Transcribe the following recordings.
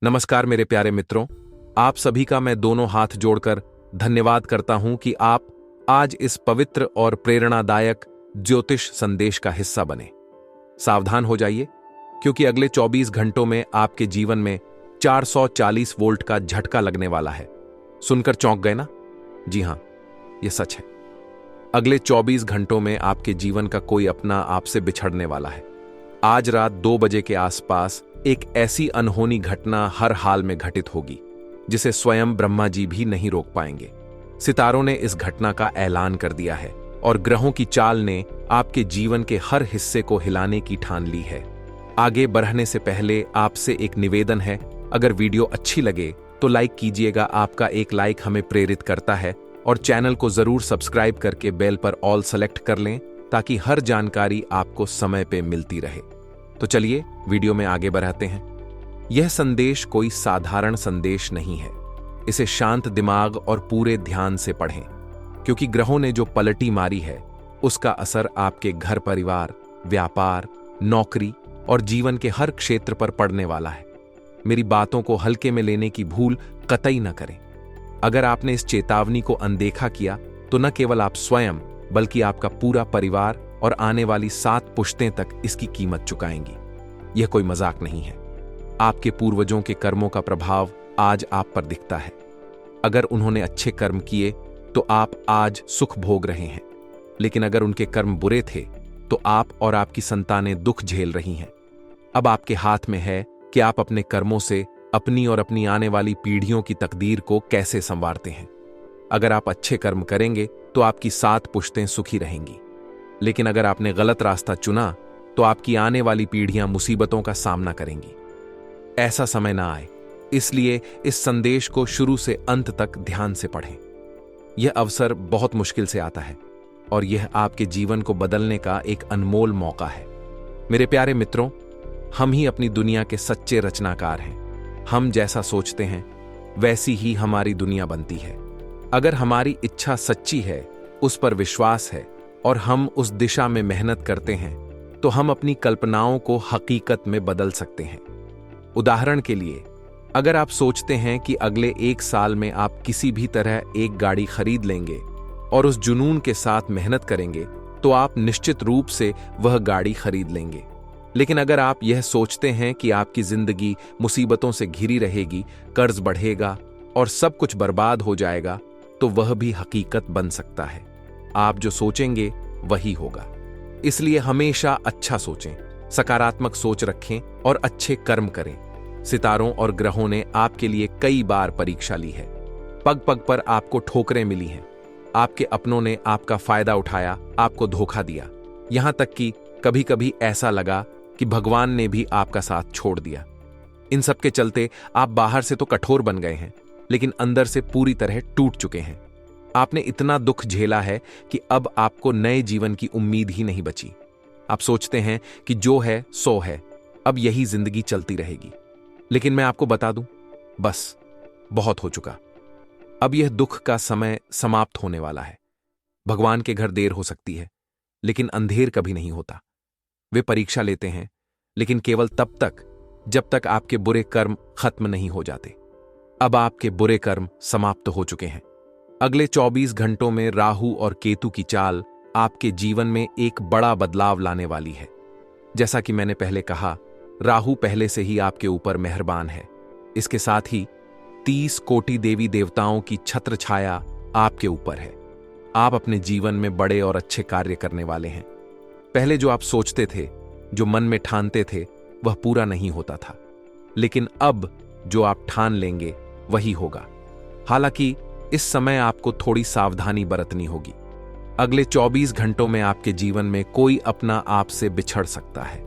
नमस्कार मेरे प्यारे मित्रों, आप सभी का मैं दोनों हाथ जोड़कर धन्यवाद करता हूं कि आप आज इस पवित्र और प्रेरणादायक ज्योतिष संदेश का हिस्सा बने। सावधान हो जाइए, क्योंकि अगले 24 घंटों में आपके जीवन में 440 वोल्ट का झटका लगने वाला है। सुनकर चौंक गए ना? जी हां, यह सच है। अगले 24 घंटों में आपके जीवन का कोई अपना आपसे बिछड़ने वाला है। आज रात 2 बजे के आसपास एक ऐसी अनहोनी घटना हर हाल में घटित होगी जिसे स्वयं ब्रह्मा जी भी नहीं रोक पाएंगे। सितारों ने इस घटना का ऐलान कर दिया है और ग्रहों की चाल ने आपके जीवन के हर हिस्से को हिलाने की ठान ली है। आगे बढ़ने से पहले आपसे एक निवेदन है, अगर वीडियो अच्छी लगे तो लाइक कीजिएगा। आपका एक लाइक हमें प्रेरित करता है और चैनल को जरूर सब्सक्राइब करके बेल पर ऑल सेलेक्ट कर लें ताकि हर जानकारी आपको समय पे मिलती रहे। तो चलिए वीडियो में आगे बढ़ाते हैं। यह संदेश कोई साधारण संदेश नहीं है। इसे शांत दिमाग और पूरे ध्यान से पढ़ें, क्योंकि ग्रहों ने जो पलटी मारी है उसका असर आपके घर परिवार, व्यापार, नौकरी और जीवन के हर क्षेत्र पर पड़ने वाला है। मेरी बातों को हल्के में लेने की भूल कतई न करें। अगर आपने इस चेतावनी को अनदेखा किया तो न केवल आप स्वयं बल्कि आपका पूरा परिवार और आने वाली 7 पुश्तें तक इसकी कीमत चुकाएंगी। यह कोई मजाक नहीं है। आपके पूर्वजों के कर्मों का प्रभाव आज आप पर दिखता है। अगर उन्होंने अच्छे कर्म किए तो आप आज सुख भोग रहे हैं, लेकिन अगर उनके कर्म बुरे थे तो आप और आपकी संतानें दुख झेल रही हैं। अब आपके हाथ में है कि आप अपने कर्मों से अपनी और अपनी आने वाली पीढ़ियों की तकदीर को कैसे संवारते हैं। अगर आप अच्छे कर्म करेंगे तो आपकी 7 पुश्तें सुखी रहेंगी, लेकिन अगर आपने गलत रास्ता चुना तो आपकी आने वाली पीढ़ियां मुसीबतों का सामना करेंगी। ऐसा समय ना आए, इसलिए इस संदेश को शुरू से अंत तक ध्यान से पढ़ें। यह अवसर बहुत मुश्किल से आता है और यह आपके जीवन को बदलने का एक अनमोल मौका है। मेरे प्यारे मित्रों, हम ही अपनी दुनिया के सच्चे रचनाकार हैं। हम जैसा सोचते हैं वैसी ही हमारी दुनिया बनती है। अगर हमारी इच्छा सच्ची है, उस पर विश्वास है और हम उस दिशा में मेहनत करते हैं तो हम अपनी कल्पनाओं को हकीकत में बदल सकते हैं। उदाहरण के लिए, अगर आप सोचते हैं कि अगले 1 साल में आप किसी भी तरह एक गाड़ी खरीद लेंगे और उस जुनून के साथ मेहनत करेंगे तो आप निश्चित रूप से वह गाड़ी खरीद लेंगे। लेकिन अगर आप यह सोचते हैं कि आपकी जिंदगी मुसीबतों से घिरी रहेगी, कर्ज बढ़ेगा और सब कुछ बर्बाद हो जाएगा, तो वह भी हकीकत बन सकता है। आप जो सोचेंगे वही होगा। इसलिए हमेशा अच्छा सोचें, सकारात्मक सोच रखें और अच्छे कर्म करें। सितारों और ग्रहों ने आपके लिए कई बार परीक्षा ली है। पग पग पर आपको ठोकरें मिली हैं। आपके अपनों ने आपका फायदा उठाया, आपको धोखा दिया। यहां तक कि कभी कभी ऐसा लगा कि भगवान ने भी आपका साथ छोड़ दिया। इन सब के चलते आप बाहर से तो कठोर बन गए हैं, लेकिन अंदर से पूरी तरह टूट चुके हैं। आपने इतना दुख झेला है कि अब आपको नए जीवन की उम्मीद ही नहीं बची। आप सोचते हैं कि जो है सो है, अब यही जिंदगी चलती रहेगी। लेकिन मैं आपको बता दूं, बस बहुत हो चुका। अब यह दुख का समय समाप्त होने वाला है। भगवान के घर देर हो सकती है, लेकिन अंधेर कभी नहीं होता। वे परीक्षा लेते हैं, लेकिन केवल तब तक जब तक आपके बुरे कर्म खत्म नहीं हो जाते। अब आपके बुरे कर्म समाप्त हो चुके हैं। अगले 24 घंटों में राहु और केतु की चाल आपके जीवन में एक बड़ा बदलाव लाने वाली है। जैसा कि मैंने पहले कहा, राहु पहले से ही आपके ऊपर मेहरबान है। इसके साथ ही 30 कोटि देवी देवताओं की छत्र छाया आपके ऊपर है। आप अपने जीवन में बड़े और अच्छे कार्य करने वाले हैं। पहले जो आप सोचते थे, जो मन में ठानते थे, वह पूरा नहीं होता था, लेकिन अब जो आप ठान लेंगे वही होगा। हालांकि इस समय आपको थोड़ी सावधानी बरतनी होगी। अगले 24 घंटों में आपके जीवन में कोई अपना आप से बिछड़ सकता है।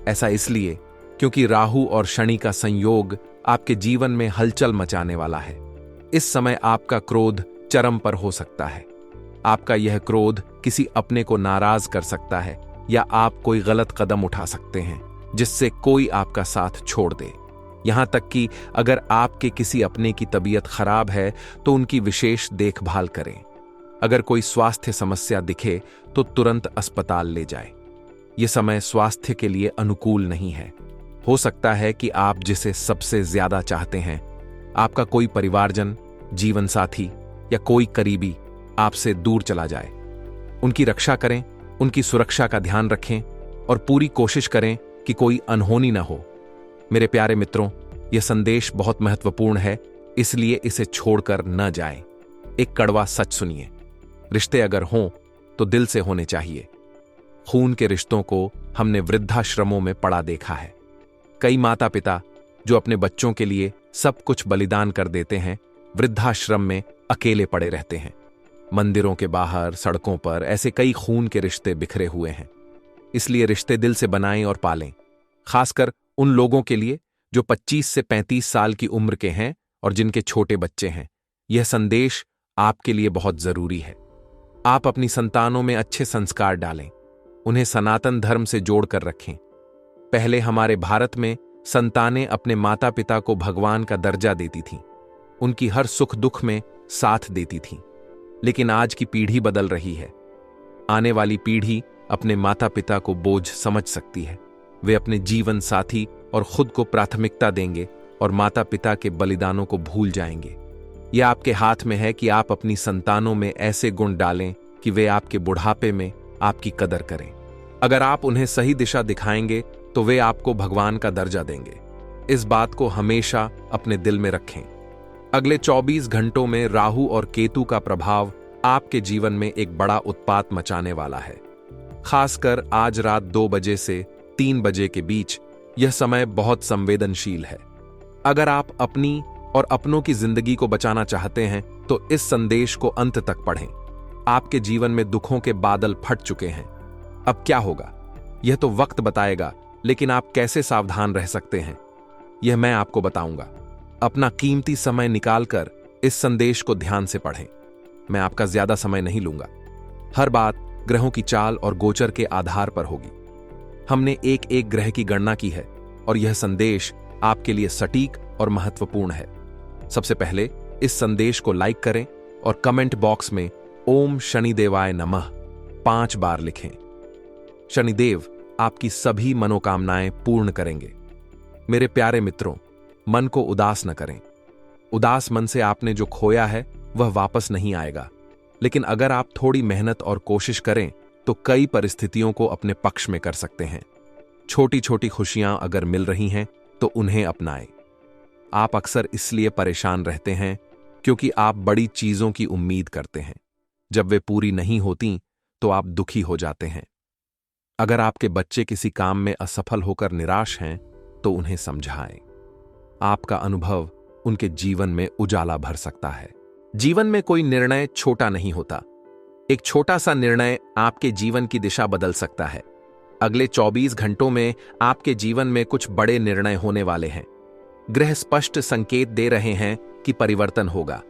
ऐसा इसलिए क्योंकि राहु और शनि का संयोग आपके जीवन में हलचल मचाने वाला है। इस समय आपका क्रोध चरम पर हो सकता है। आपका यह क्रोध किसी अपने को नाराज कर सकता है या आप कोई गलत कदम उठा सकते हैं जिससे कोई आपका साथ छोड़ दे। यहां तक कि अगर आपके किसी अपने की तबीयत खराब है तो उनकी विशेष देखभाल करें। अगर कोई स्वास्थ्य समस्या दिखे तो तुरंत अस्पताल ले जाए। यह समय स्वास्थ्य के लिए अनुकूल नहीं है। हो सकता है कि आप जिसे सबसे ज्यादा चाहते हैं, आपका कोई परिवारजन, जीवन साथी या कोई करीबी आपसे दूर चला जाए। उनकी रक्षा करें, उनकी सुरक्षा का ध्यान रखें और पूरी कोशिश करें कि कोई अनहोनी न हो। मेरे प्यारे मित्रों, यह संदेश बहुत महत्वपूर्ण है, इसलिए इसे छोड़कर न जाएं। एक कड़वा सच सुनिए, रिश्ते अगर हों तो दिल से होने चाहिए। खून के रिश्तों को हमने वृद्धाश्रमों में पड़ा देखा है। कई माता पिता जो अपने बच्चों के लिए सब कुछ बलिदान कर देते हैं, वृद्धाश्रम में अकेले पड़े रहते हैं। मंदिरों के बाहर, सड़कों पर ऐसे कई खून के रिश्ते बिखरे हुए हैं। इसलिए रिश्ते दिल से बनाएं और पालें, खासकर उन लोगों के लिए जो 25 से 35 साल की उम्र के हैं और जिनके छोटे बच्चे हैं। यह संदेश आपके लिए बहुत जरूरी है। आप अपनी संतानों में अच्छे संस्कार डालें, उन्हें सनातन धर्म से जोड़कर रखें। पहले हमारे भारत में संतानें अपने माता पिता को भगवान का दर्जा देती थीं, उनकी हर सुख दुख में साथ देती थीं। लेकिन आज की पीढ़ी बदल रही है। आने वाली पीढ़ी अपने माता पिता को बोझ समझ सकती है। वे अपने जीवन साथी और खुद को प्राथमिकता देंगे और माता पिता के बलिदानों को भूल जाएंगे। यह आपके हाथ में है कि आप अपनी संतानों में ऐसे गुण डालें कि वे आपके बुढ़ापे में आपकी कदर करें। अगर आप उन्हें सही दिशा दिखाएंगे तो वे आपको भगवान का दर्जा देंगे। इस बात को हमेशा अपने दिल में रखें। अगले 24 घंटों में राहु और केतु का प्रभाव आपके जीवन में एक बड़ा उत्पात मचाने वाला है। खासकर आज रात 2 बजे से 3 बजे के बीच यह समय बहुत संवेदनशील है। अगर आप अपनी और अपनों की जिंदगी को बचाना चाहते हैं तो इस संदेश को अंत तक पढ़ें। आपके जीवन में दुखों के बादल फट चुके हैं। अब क्या होगा यह तो वक्त बताएगा, लेकिन आप कैसे सावधान रह सकते हैं यह मैं आपको बताऊंगा। अपना कीमती समय निकालकर इस संदेश को ध्यान से पढ़ें। मैं आपका ज्यादा समय नहीं लूंगा। हर बात ग्रहों की चाल और गोचर के आधार पर होगी। हमने एक एक ग्रह की गणना की है और यह संदेश आपके लिए सटीक और महत्वपूर्ण है। सबसे पहले इस संदेश को लाइक करें और कमेंट बॉक्स में ओम शनिदेवाय नमः 5 बार लिखें। शनिदेव आपकी सभी मनोकामनाएं पूर्ण करेंगे। मेरे प्यारे मित्रों, मन को उदास न करें। उदास मन से आपने जो खोया है वह वापस नहीं आएगा। लेकिन अगर आप थोड़ी मेहनत और कोशिश करें तो कई परिस्थितियों को अपने पक्ष में कर सकते हैं। छोटी छोटी खुशियां अगर मिल रही हैं तो उन्हें अपनाएं। आप अक्सर इसलिए परेशान रहते हैं क्योंकि आप बड़ी चीजों की उम्मीद करते हैं। जब वे पूरी नहीं होती तो आप दुखी हो जाते हैं। अगर आपके बच्चे किसी काम में असफल होकर निराश हैं तो उन्हें समझाएं। आपका अनुभव उनके जीवन में उजाला भर सकता है। जीवन में कोई निर्णय छोटा नहीं होता। एक छोटा सा निर्णय आपके जीवन की दिशा बदल सकता है। अगले 24 घंटों में आपके जीवन में कुछ बड़े निर्णय होने वाले हैं। ग्रह स्पष्ट संकेत दे रहे हैं कि परिवर्तन होगा।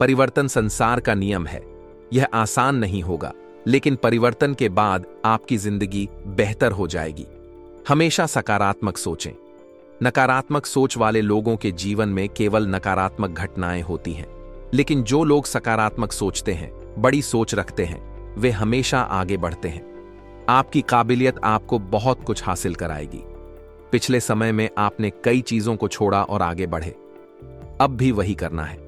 परिवर्तन संसार का नियम है। यह आसान नहीं होगा, लेकिन परिवर्तन के बाद आपकी जिंदगी बेहतर हो जाएगी। हमेशा सकारात्मक सोचें। नकारात्मक सोच वाले लोगों के जीवन में केवल नकारात्मक घटनाएं होती हैं, लेकिन जो लोग सकारात्मक सोचते हैं, बड़ी सोच रखते हैं, वे हमेशा आगे बढ़ते हैं। आपकी काबिलियत आपको बहुत कुछ हासिल कराएगी। पिछले समय में आपने कई चीजों को छोड़ा और आगे बढ़े। अब भी वही करना है।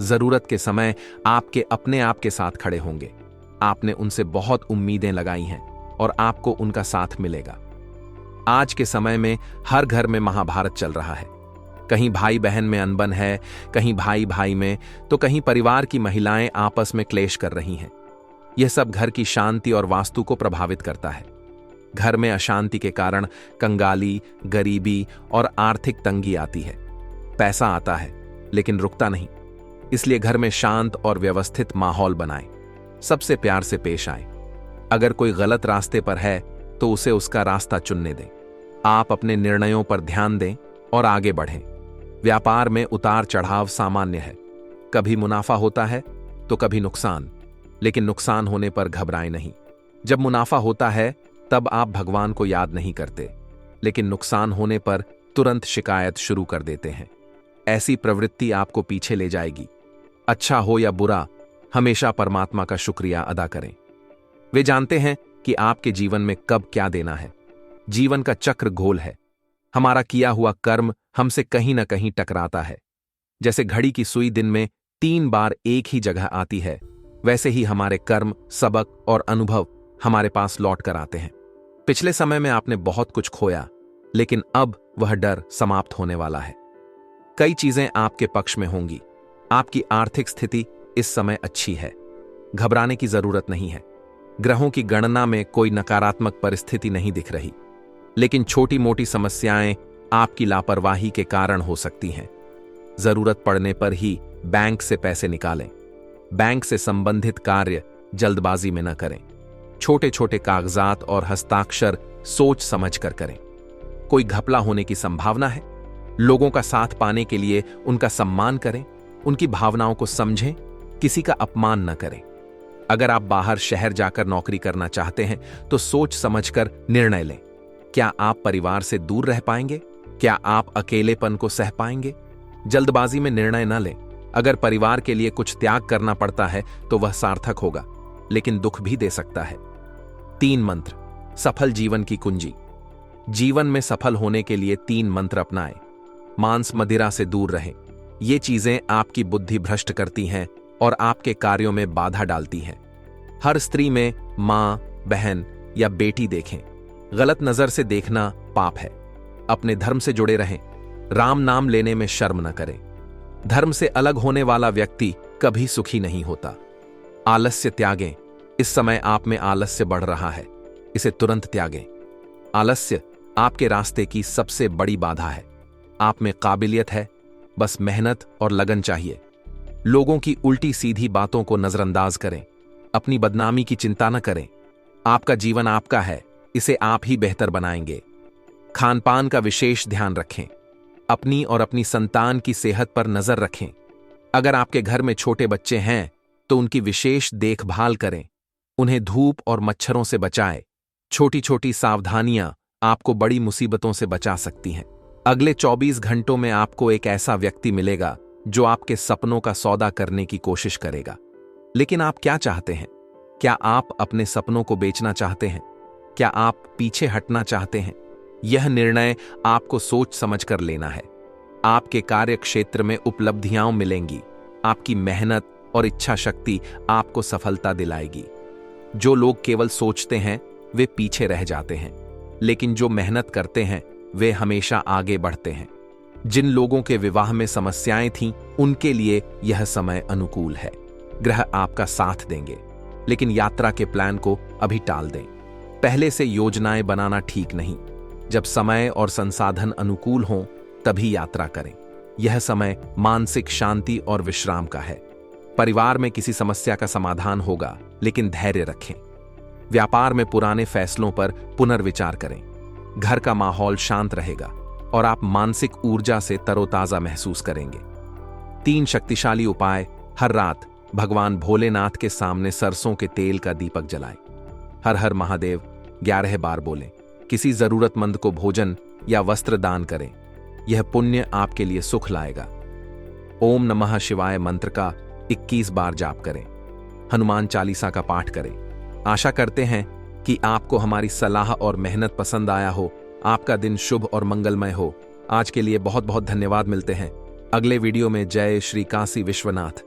जरूरत के समय आपके अपने आप के साथ खड़े होंगे। आपने उनसे बहुत उम्मीदें लगाई हैं और आपको उनका साथ मिलेगा। आज के समय में हर घर में महाभारत चल रहा है। कहीं भाई बहन में अनबन है, कहीं भाई भाई में, तो कहीं परिवार की महिलाएं आपस में क्लेश कर रही हैं। यह सब घर की शांति और वास्तु को प्रभावित करता है। घर में अशांति के कारण कंगाली, गरीबी और आर्थिक तंगी आती है। पैसा आता है लेकिन रुकता नहीं। इसलिए घर में शांत और व्यवस्थित माहौल बनाएं। सबसे प्यार से पेश आएं। अगर कोई गलत रास्ते पर है तो उसे उसका रास्ता चुनने दें। आप अपने निर्णयों पर ध्यान दें और आगे बढ़ें। व्यापार में उतार चढ़ाव सामान्य है। कभी मुनाफा होता है तो कभी नुकसान, लेकिन नुकसान होने पर घबराएं नहीं। जब मुनाफा होता है तब आप भगवान को याद नहीं करते, लेकिन नुकसान होने पर तुरंत शिकायत शुरू कर देते हैं। ऐसी प्रवृत्ति आपको पीछे ले जाएगी। अच्छा हो या बुरा, हमेशा परमात्मा का शुक्रिया अदा करें। वे जानते हैं कि आपके जीवन में कब क्या देना है। जीवन का चक्र गोल है। हमारा किया हुआ कर्म हमसे कहीं न कहीं टकराता है। जैसे घड़ी की सुई दिन में 3 बार एक ही जगह आती है, वैसे ही हमारे कर्म, सबक और अनुभव हमारे पास लौट कर आते हैं। पिछले समय में आपने बहुत कुछ खोया, लेकिन अब वह डर समाप्त होने वाला है। कई चीजें आपके पक्ष में होंगी। आपकी आर्थिक स्थिति इस समय अच्छी है, घबराने की जरूरत नहीं है। ग्रहों की गणना में कोई नकारात्मक परिस्थिति नहीं दिख रही, लेकिन छोटी मोटी समस्याएं आपकी लापरवाही के कारण हो सकती हैं। जरूरत पड़ने पर ही बैंक से पैसे निकालें। बैंक से संबंधित कार्य जल्दबाजी में न करें। छोटे छोटे कागजात और हस्ताक्षर सोच समझ कर करें। कोई घपला होने की संभावना है। लोगों का साथ पाने के लिए उनका सम्मान करें, उनकी भावनाओं को समझें, किसी का अपमान न करें। अगर आप बाहर शहर जाकर नौकरी करना चाहते हैं तो सोच समझकर निर्णय लें। क्या आप परिवार से दूर रह पाएंगे? क्या आप अकेलेपन को सह पाएंगे? जल्दबाजी में निर्णय न लें। अगर परिवार के लिए कुछ त्याग करना पड़ता है तो वह सार्थक होगा, लेकिन दुख भी दे सकता है। 3 मंत्र सफल जीवन की कुंजी। जीवन में सफल होने के लिए 3 मंत्र अपनाएं। मांस मदिरा से दूर रहें। ये चीजें आपकी बुद्धि भ्रष्ट करती हैं और आपके कार्यों में बाधा डालती हैं। हर स्त्री में मां, बहन या बेटी देखें। गलत नजर से देखना पाप है। अपने धर्म से जुड़े रहें। राम नाम लेने में शर्म न करें। धर्म से अलग होने वाला व्यक्ति कभी सुखी नहीं होता। आलस्य त्यागें। इस समय आप में आलस्य बढ़ रहा है, इसे तुरंत त्यागें। आलस्य आपके रास्ते की सबसे बड़ी बाधा है। आप में काबिलियत है, बस मेहनत और लगन चाहिए। लोगों की उल्टी सीधी बातों को नजरअंदाज करें। अपनी बदनामी की चिंता न करें। आपका जीवन आपका है, इसे आप ही बेहतर बनाएंगे। खान पान का विशेष ध्यान रखें। अपनी और अपनी संतान की सेहत पर नजर रखें। अगर आपके घर में छोटे बच्चे हैं तो उनकी विशेष देखभाल करें। उन्हें धूप और मच्छरों से बचाएं। छोटी छोटी सावधानियां आपको बड़ी मुसीबतों से बचा सकती हैं। अगले 24 घंटों में आपको एक ऐसा व्यक्ति मिलेगा जो आपके सपनों का सौदा करने की कोशिश करेगा। लेकिन आप क्या चाहते हैं? क्या आप अपने सपनों को बेचना चाहते हैं? क्या आप पीछे हटना चाहते हैं? यह निर्णय आपको सोच समझकर लेना है। आपके कार्य क्षेत्र में उपलब्धियां मिलेंगी। आपकी मेहनत और इच्छा शक्ति आपको सफलता दिलाएगी। जो लोग केवल सोचते हैं वे पीछे रह जाते हैं, लेकिन जो मेहनत करते हैं वे हमेशा आगे बढ़ते हैं। जिन लोगों के विवाह में समस्याएं थीं, उनके लिए यह समय अनुकूल है। ग्रह आपका साथ देंगे, लेकिन यात्रा के प्लान को अभी टाल दें। पहले से योजनाएं बनाना ठीक नहीं। जब समय और संसाधन अनुकूल हों तभी यात्रा करें। यह समय मानसिक शांति और विश्राम का है। परिवार में किसी समस्या का समाधान होगा, लेकिन धैर्य रखें। व्यापार में पुराने फैसलों पर पुनर्विचार करें। घर का माहौल शांत रहेगा और आप मानसिक ऊर्जा से तरोताजा महसूस करेंगे। 3 शक्तिशाली उपाय। हर रात भगवान भोलेनाथ के सामने सरसों के तेल का दीपक जलाएं। हर हर महादेव 11 बार बोलें। किसी जरूरतमंद को भोजन या वस्त्र दान करें। यह पुण्य आपके लिए सुख लाएगा। ओम नमः शिवाय मंत्र का 21 बार जाप करें। हनुमान चालीसा का पाठ करें। आशा करते हैं कि आपको हमारी सलाह और मेहनत पसंद आया हो। आपका दिन शुभ और मंगलमय हो। आज के लिए बहुत बहुत धन्यवाद। मिलते हैं अगले वीडियो में। जय श्री काशी विश्वनाथ।